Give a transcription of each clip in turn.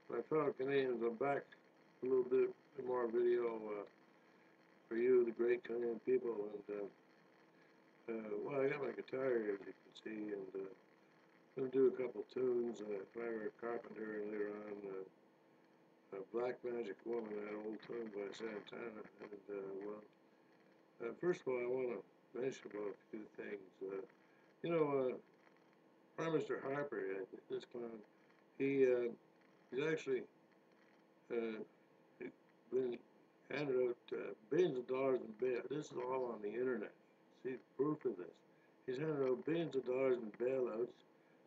My fellow Canadians, I'm back a little bit more video for you, the great Canadian people. Well, I got my guitar here, as you can see, and I'm going to do a couple tunes. Clara Carpenter, and later on, Black Magic Woman, that old tune by Santana. First of all, I want to mention about a few things. You know, Prime Minister Harper, this clown, he's actually uh, been handed out billions of dollars in bail. This is all on the internet. See proof of this. He's handed out billions of dollars in bailouts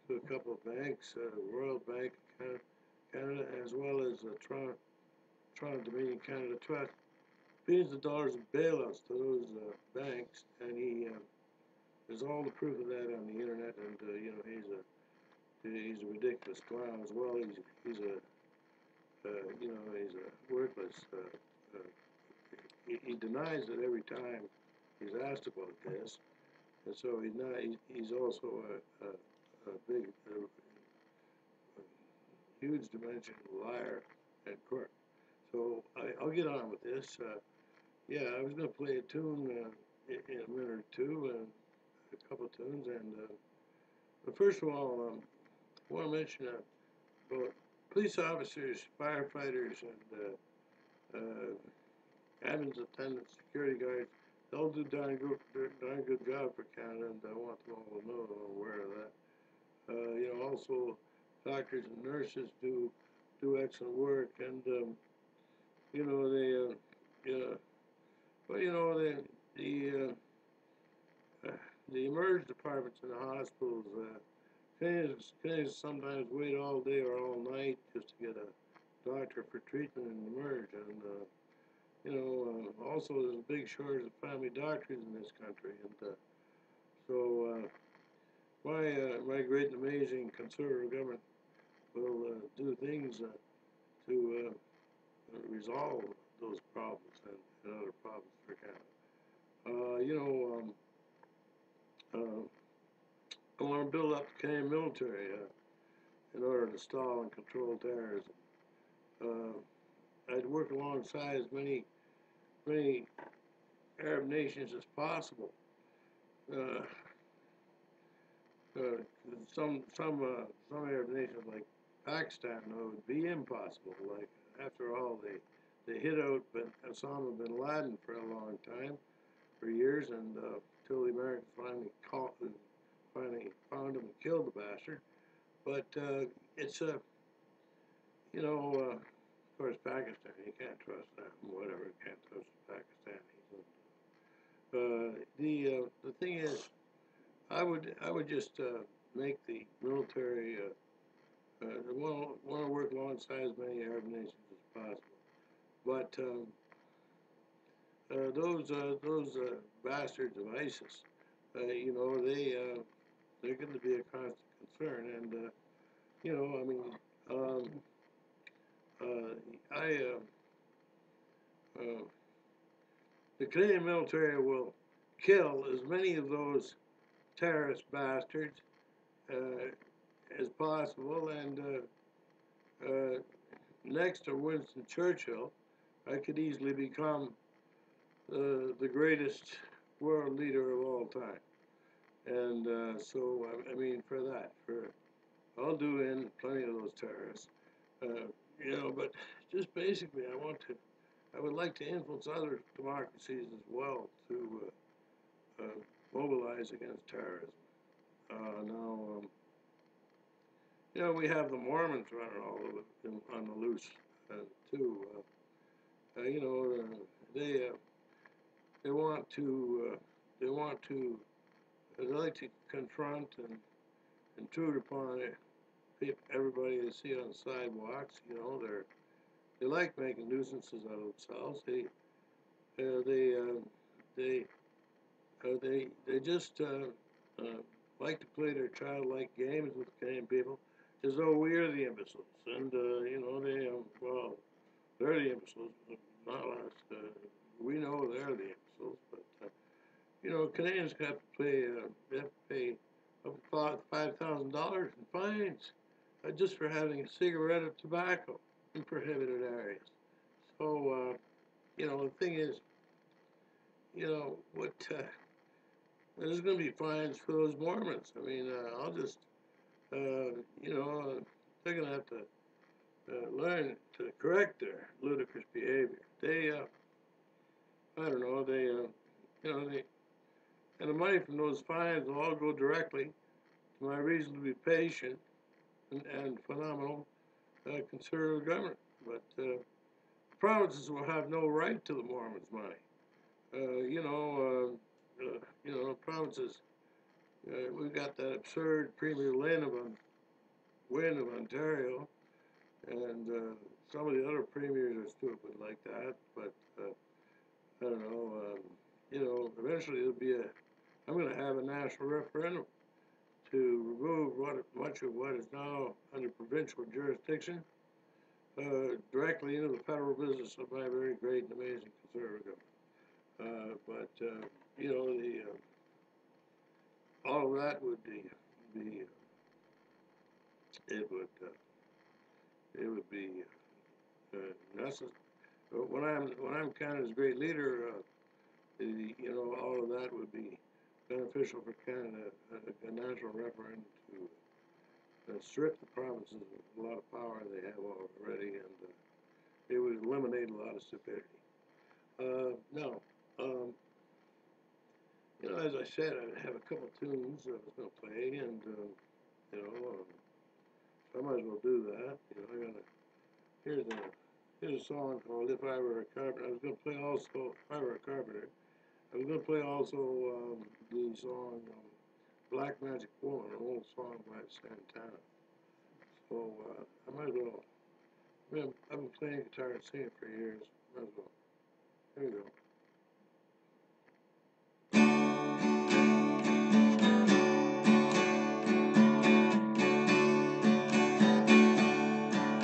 to a couple of banks, Royal Bank of Canada, as well as Toronto Dominion Canada Trust. Billions of dollars in bailouts to those banks, and there's all the proof of that on the internet. And he's a ridiculous clown as well. He's a worthless. He denies it every time he's asked about this, and so he's not. He's also a big, huge dimension liar and crook. So I'll get on with this. Yeah, I was going to play a tune in a minute or two, and a couple of tunes, but first of all, I want to mention about police officers, firefighters, and admins, attendants, security guards. They'll do darn good job for Canada, and I want them all to know I'm aware of that. Also doctors and nurses do excellent work, and you know they, yeah, well, uh, the emerge departments in the hospitals. Canadians sometimes wait all day or all night just to get a doctor for treatment in the emerge, and also there's a big shortage of family doctors in this country, and so my great and amazing conservative government will do things to resolve those problems and other problems for Canada. Uh, you know, I want to build up the Canadian military in order to stall and control terrorism. I'd work alongside as many Arab nations as possible. Uh, uh, some Arab nations like Pakistan would be impossible. Like after all, they hid out Osama bin Laden for a long time, for years, and until the Americans finally found him and killed the bastard. But it's a of course Pakistan. You can't trust them. Whatever, you can't trust the Pakistanis. The thing is, I would just make the military want to work alongside as many Arab nations as possible. But those bastards of ISIS, they're going to be a constant concern, and I mean, um, I uh, the Canadian military will kill as many of those terrorist bastards uh, as possible, and next to Winston Churchill, I could easily become the greatest world leader of all time. And for that, I'll do in plenty of those terrorists. But just basically, I would like to influence other democracies as well to mobilize against terrorism. Now, we have the Mormons running all over on the loose uh, too. They they want to they want to they like to confront and intrude upon everybody they see on the sidewalks. They like making nuisances out of themselves. Uh, they uh, they they just like to play their childlike games with Canadian people, as though we are the imbeciles. And they're the imbeciles, not us. We know they're the imbeciles, but Canadians have to pay up to $5,000 in fines just for having a cigarette of tobacco. in prohibited areas. So, the thing is, there's going to be fines for those Mormons. I mean, I'll just, they're going to have to learn to correct their ludicrous behavior. I don't know, and the money from those fines will all go directly to my reasonably patient and phenomenal conservative government. But provinces will have no right to the Mormons' money. Provinces. We've got that absurd Premier Wynne of Ontario, and some of the other premiers are stupid like that. But I don't know. Eventually I'm going to have a national referendum to remove much of what is now under provincial jurisdiction directly into the federal business of my very great and amazing conservative government. All of that would be it would be necessary. When I'm Canada's great leader, all of that would be beneficial for Canada. A national referendum to strip the provinces of a lot of power they have already, and it would eliminate a lot of stupidity. Now, as I said, I have a couple tunes I was going to play, and I might as well do that. Here's a song called "If I Were a Carpenter." I was going to play also "If I Were a Carpenter." I was going to play also the song "Black Magic Woman," an old song by Santana. So I might as well. I've been playing guitar and singing for years. Might as well. Here we go.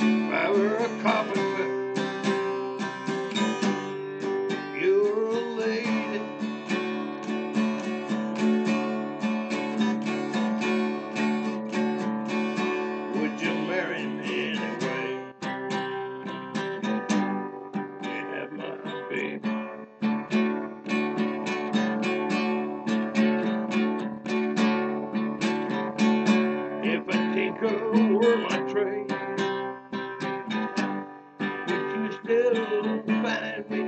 If I were a carpenter, you were a lady. Would you marry me anyway? You have my baby. If a tinker were my trade, would you still find me?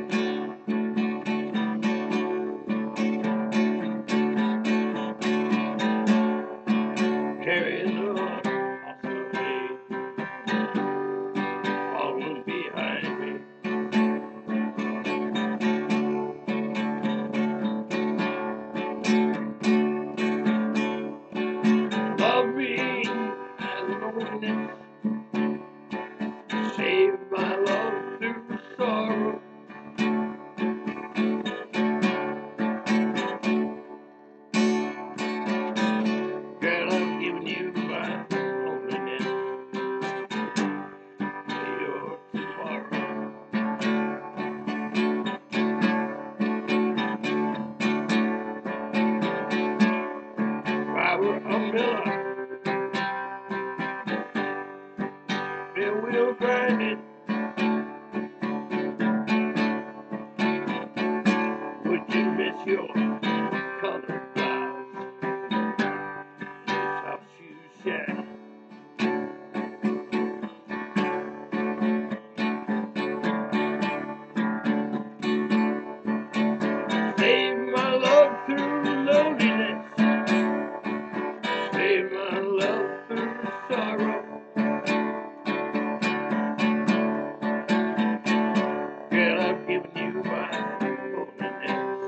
Carrying on awesomely, following behind me. Love me as loneliness, save my love through sorrow. Girl, I've given you my loneliness, your tomorrow. If I were a miller, then we'll grind it. Would you miss your colored blouse, soft shoe shag? Save my love through loneliness, save my love through sorrow. Girl, I've given you my loneliness,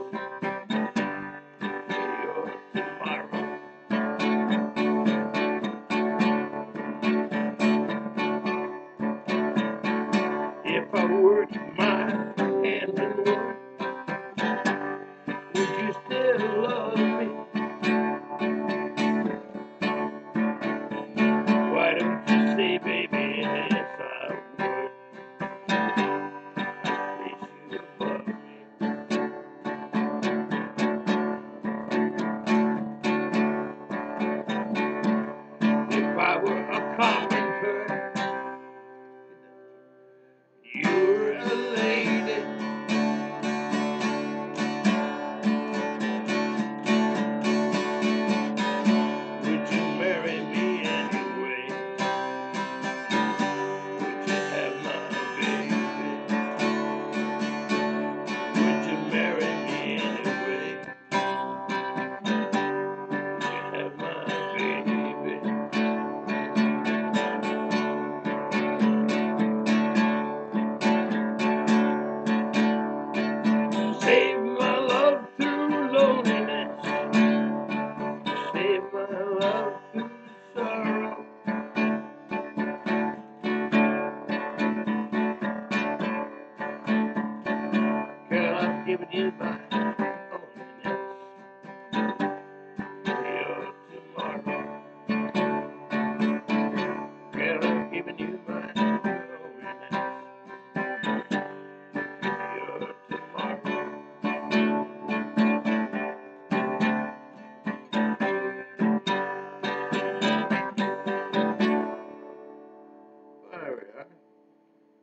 you my loneliness. You're tomorrow. Girl, I'm giving you my loneliness. You're tomorrow. There we are.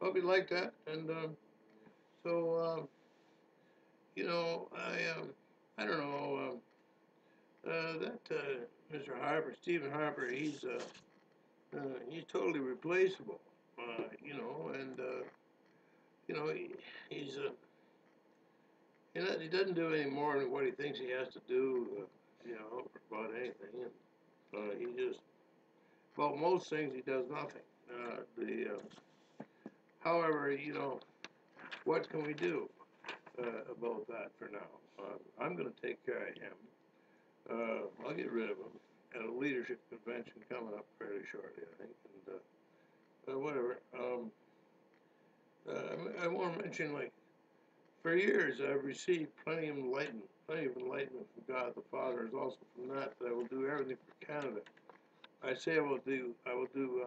Hope you like that. And I don't know, Mr. Harper, Stephen Harper, he's totally replaceable, and he's he doesn't do any more than what he thinks he has to do, about anything. And he just, well, most things he does nothing. However, what can we do about that for now? I'm going to take care of him. I'll get rid of him at a leadership convention coming up fairly shortly, I think. And whatever. I want to mention, like, for years I've received plenty of enlightenment from God the Father. Is also from that I will do everything for Canada. I say I will do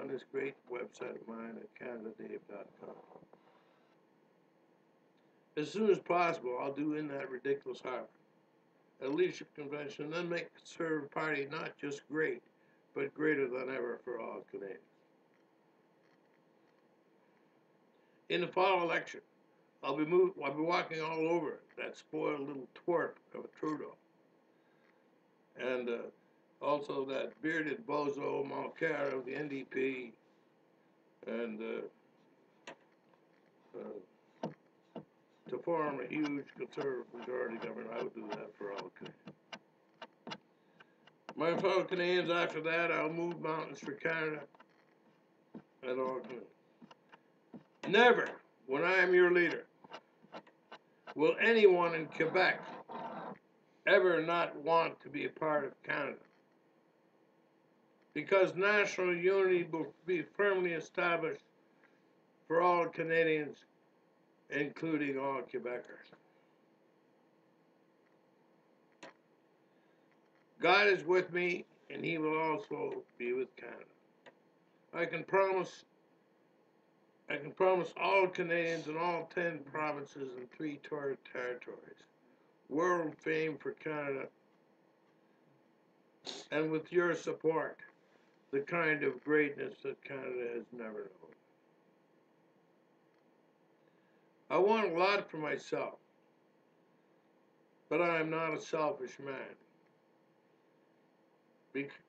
on this great website of mine at CanadaDave.com. As soon as possible, I'll do in that ridiculous harbor, a leadership convention, and then make the Conservative Party not just great, but greater than ever for all Canadians. In the fall election, I'll be walking all over that spoiled little twerp of a Trudeau, and also that bearded bozo Mulcair of the NDP, and to form a huge Conservative majority government. I would do that for all Canadians. My fellow Canadians, after that, I'll move mountains for Canada and all Canadians. Never, when I am your leader, will anyone in Quebec ever not want to be a part of Canada, because national unity will be firmly established for all Canadians, including all Quebecers. God is with me, and he will also be with Canada. I can promise all Canadians in all 10 provinces and 3 territories world fame for Canada, and with your support, the kind of greatness that Canada has never known. I want a lot for myself, but I am not a selfish man,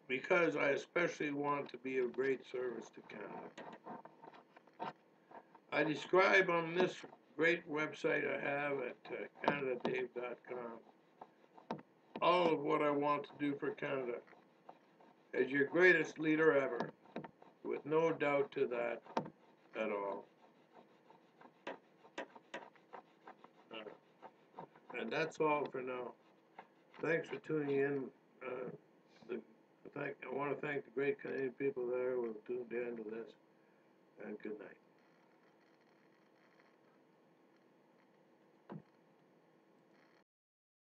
because I especially want to be of great service to Canada. I describe on this great website I have at CanadaDave.com all of what I want to do for Canada as your greatest leader ever, with no doubt to that at all. And that's all for now. Thanks for tuning in. I want to thank the great Canadian people there who have tuned in to this, and good night.